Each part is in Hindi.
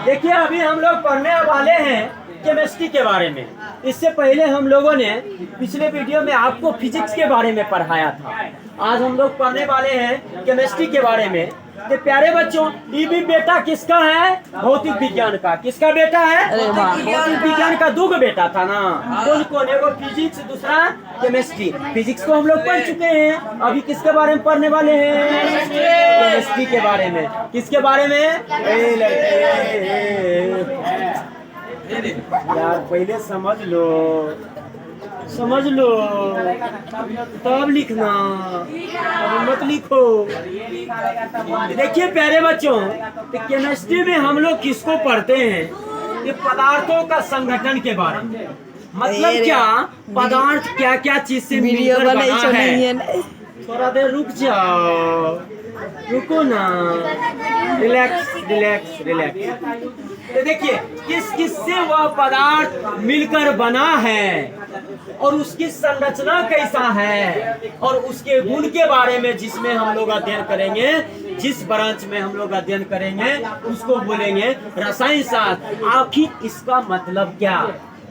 देखिए अभी हम लोग पढ़ने वाले हैं केमिस्ट्री के बारे में। इससे पहले हम लोगों ने पिछले वीडियो में आपको फिजिक्स के बारे में पढ़ाया था। आज हम लोग पढ़ने वाले हैं केमिस्ट्री के बारे में। तो प्यारे बच्चों, ये भी बेटा किसका है? भौतिक विज्ञान का। किसका बेटा है? भौतिक विज्ञान का। दो बेटा था ना, कौन कौन? एगो फिजिक्स, दूसरा केमिस्ट्री। फिजिक्स को हम लोग पढ़ चुके हैं, अभी किसके बारे में पढ़ने वाले हैं? केमिस्ट्री के बारे में। किसके बारे में? यार पहले समझ लो तब लिखना, अभी मत लिखो। देखिए प्यारे बच्चों, तो केमिस्ट्री में हम लोग किसको पढ़ते हैं? ये पदार्थों का संगठन के बारे में। मतलब क्या पदार्थ क्या क्या चीज से मिलकर बना है। थोड़ा देर रुक जाओ, रुको ना, रिलैक्स रिलैक्स रिलैक्स। तो देखिए किस किस से वह पदार्थ मिलकर बना है और उसकी संरचना कैसा है और उसके गुण के बारे में जिसमें हम लोग अध्ययन करेंगे, जिस ब्रांच में हम लोग अध्ययन करेंगे उसको बोलेंगे रसायन शास्त्र। आखिर इसका मतलब क्या?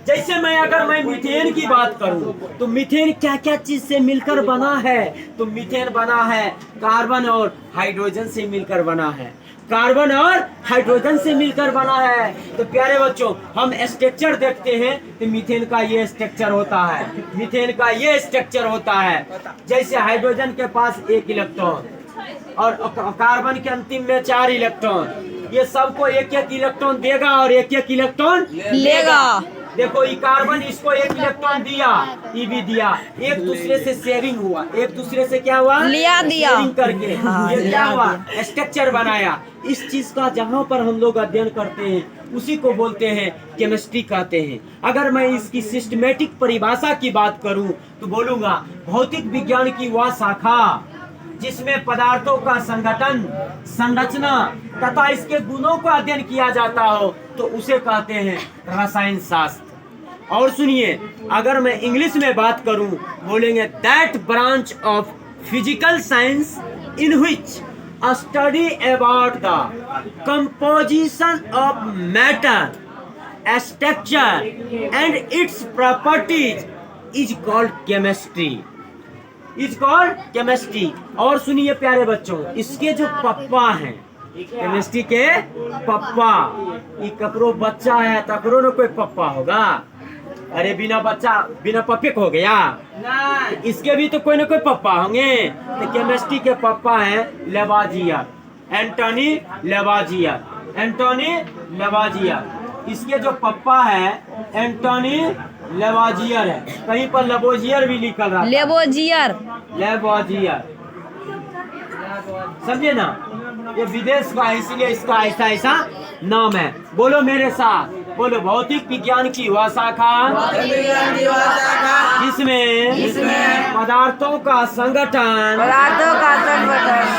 जैसे अगर मैं मीथेन की बात करूं तो मीथेन क्या क्या चीज से मिलकर बना है? तो मीथेन बना है कार्बन और हाइड्रोजन से मिलकर बना है। कार्बन और हाइड्रोजन से मिलकर बना है। तो प्यारे बच्चों, हम स्ट्रक्चर देखते हैं तो मीथेन का ये स्ट्रक्चर होता है, मीथेन का ये स्ट्रक्चर होता है। जैसे हाइड्रोजन के पास 1 इलेक्ट्रॉन और कार्बन के अंतिम में 4 इलेक्ट्रॉन। ये सबको 1-1 इलेक्ट्रॉन देगा और 1-1 इलेक्ट्रॉन लेगा। देखो ये कार्बन इसको 1 इलेक्ट्रॉन दिया, ये भी दिया, एक दूसरे से शेयरिंग हुआ, एक दूसरे से क्या हुआ? लिया दिया शेयरिंग करके ये क्या हुआ? स्ट्रक्चर बनाया। इस चीज का जहाँ पर हम लोग अध्ययन करते हैं उसी को बोलते हैं केमिस्ट्री कहते हैं। अगर मैं इसकी सिस्टमेटिक परिभाषा की बात करूं तो बोलूंगा भौतिक विज्ञान की वह शाखा जिसमें पदार्थों का संगठन, संरचना तथा इसके गुणों का अध्ययन किया जाता हो तो उसे कहते हैं रसायन शास्त्र। और सुनिए, अगर मैं इंग्लिश में बात करूं बोलेंगे that branch of physical science in which a study about the composition of matter, structure and its properties is called chemistry. Is called chemistry. और सुनिए प्यारे बच्चों, इसके जो पप्पा हैं, केमिस्ट्री के पप्पा, ये ककरो बच्चा है तकरो न कोई पप्पा होगा। अरे बिना बच्चा बिना पप्पे को हो गया ना, इसके भी तो कोई ना कोई पप्पा होंगे। तो केमिस्ट्री के पप्पा हैं लेवाजियर, एंटोनी लेवाजियर, एंटोनी लेवाजियर। इसके जो पप्पा है एंटोनी लेवाजियर है, कहीं पर लेवोजियर भी लिखल रहा है। लेवोजियर, लेवोजियर, समझे ना? ये विदेश का है इसलिए इसका ऐसा ऐसा नाम है। बोलो मेरे साथ, बोलो भौतिक विज्ञान की वह शाखा जिसमें पदार्थों का संगठन,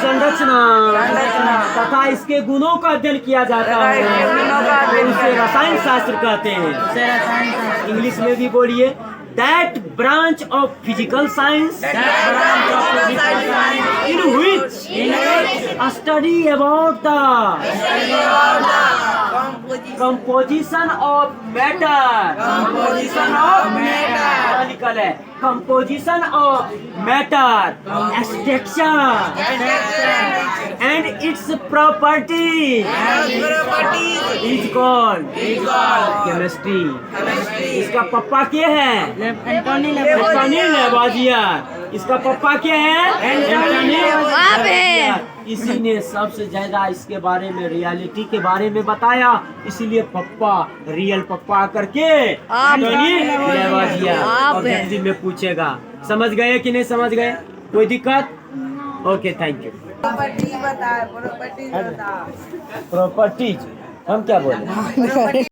संरचना तथा इसके गुणों का अध्ययन किया जाता है, उसे रसायन शास्त्र कहते हैं। इंग्लिश में भी बोलिए that branch of physical science in which a study about the composition of matter, composition of matter, structure and its properties is called chemistry. इसका पप्पा क्या है? एंटोनी लेवाजियर। इसका पप्पा क्या है? एंटोनी लेवाजियर। इसी ने सबसे ज्यादा इसके बारे में, रियलिटी के बारे में बताया, इसीलिए पप्पा, रियल पप्पा करके एंटोनी लेवाजियर। और हिंदी में पूछेगा, समझ गए कि नहीं समझ गए? कोई दिक्कत? Okay, thank you. प्रॉपर्टीज हम क्या बोले?